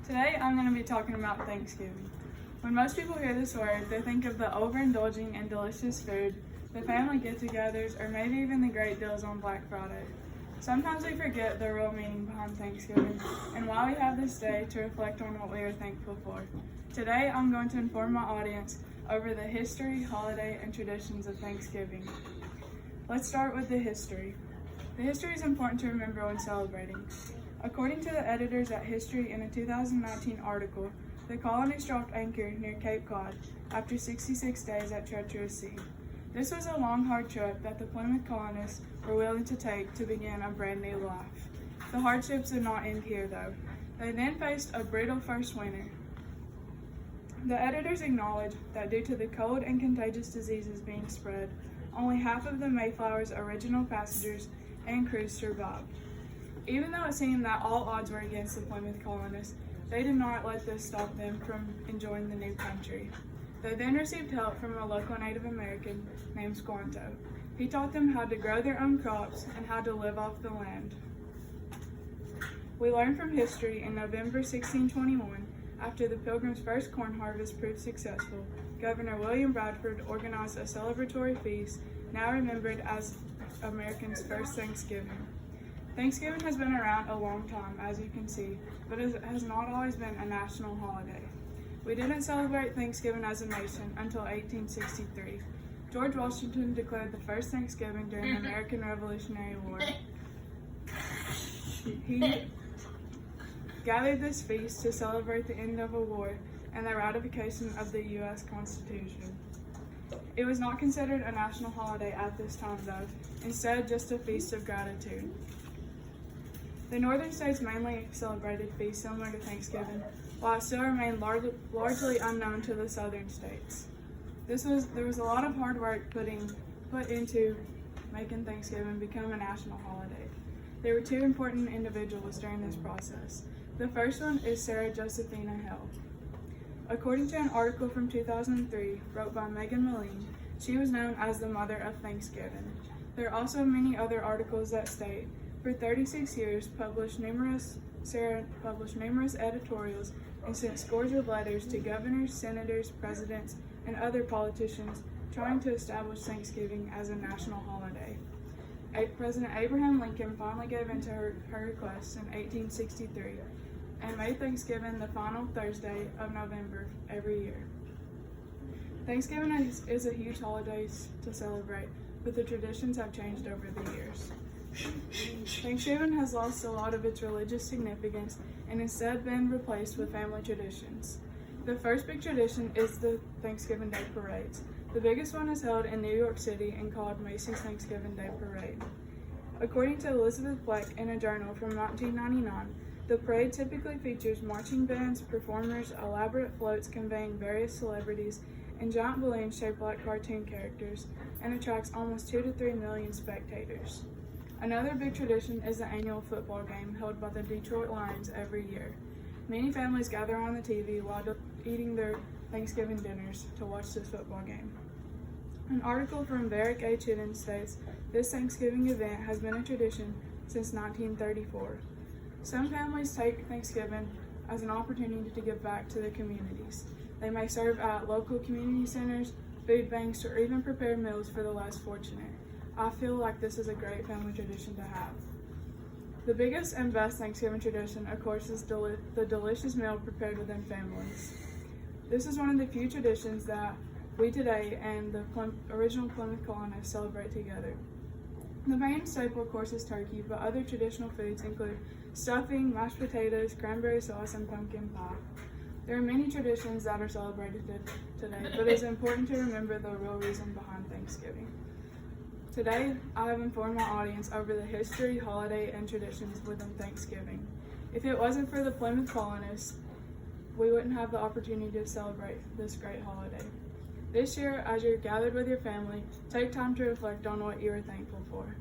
Today I'm going to be talking about Thanksgiving. When most people hear this word, they think of the overindulging and delicious food, the family get-togethers, or maybe even the great deals on Black Friday. Sometimes we forget the real meaning behind Thanksgiving and why we have this day to reflect on what we are thankful for. Today I'm going to inform my audience over the history, holiday, and traditions of Thanksgiving. Let's start with the history. The history is important to remember when celebrating. According to the editors at History in a 2019 article, the colonies dropped anchor near Cape Cod after 66 days at treacherous sea. This was a long, hard trip that the Plymouth colonists were willing to take to begin a brand new life. The hardships did not end here, though. They then faced a brutal first winter. The editors acknowledge that due to the cold and contagious diseases being spread, only half of the Mayflower's original passengers and crews survived. Even though it seemed that all odds were against the Plymouth colonists, they did not let this stop them from enjoying the new country. They then received help from a local Native American named Squanto. He taught them how to grow their own crops and how to live off the land. We learn from history in November 1621, after the Pilgrims' first corn harvest proved successful, Governor William Bradford organized a celebratory feast, now remembered as Americans' first Thanksgiving. Thanksgiving has been around a long time, as you can see, but it has not always been a national holiday. We didn't celebrate Thanksgiving as a nation until 1863. George Washington declared the first Thanksgiving during the American Revolutionary War. He gathered this feast to celebrate the end of a war and the ratification of the U.S. Constitution. It was not considered a national holiday at this time, though, instead just a feast of gratitude. The northern states mainly celebrated feasts similar to Thanksgiving, while it still remained largely unknown to the southern states. There was a lot of hard work put into making Thanksgiving become a national holiday. There were two important individuals during this process. The first one is Sarah Josephina Hill. According to an article from 2003 wrote by Megan Moline, she was known as the Mother of Thanksgiving. There are also many other articles that state, for 36 years, Sarah published numerous editorials and sent scores of letters to governors, senators, presidents, and other politicians trying to establish Thanksgiving as a national holiday. President Abraham Lincoln finally gave in to her request in 1863 and made Thanksgiving the final Thursday of November every year. Thanksgiving is a huge holiday to celebrate, but the traditions have changed over the years. Thanksgiving has lost a lot of its religious significance and instead been replaced with family traditions. The first big tradition is the Thanksgiving Day parades. The biggest one is held in New York City and called Macy's Thanksgiving Day Parade. According to Elizabeth Black in a journal from 1999, the parade typically features marching bands, performers, elaborate floats conveying various celebrities, and giant balloons shaped like cartoon characters, and attracts almost 2 to 3 million spectators. Another big tradition is the annual football game held by the Detroit Lions every year. Many families gather on the TV while eating their Thanksgiving dinners to watch this football game. An article from Varick H. Hidden states, this Thanksgiving event has been a tradition since 1934. Some families take Thanksgiving as an opportunity to give back to their communities. They may serve at local community centers, food banks, or even prepare meals for the less fortunate. I feel like this is a great family tradition to have. The biggest and best Thanksgiving tradition, of course, is the delicious meal prepared within families. This is one of the few traditions that we today and the original Plymouth colonists celebrate together. The main staple, of course, is turkey, but other traditional foods include stuffing, mashed potatoes, cranberry sauce, and pumpkin pie. There are many traditions that are celebrated today, but it's important to remember the real reason behind Thanksgiving. Today, I have informed my audience over the history, holiday, and traditions within Thanksgiving. If it wasn't for the Plymouth colonists, we wouldn't have the opportunity to celebrate this great holiday. This year, as you're gathered with your family, take time to reflect on what you are thankful for.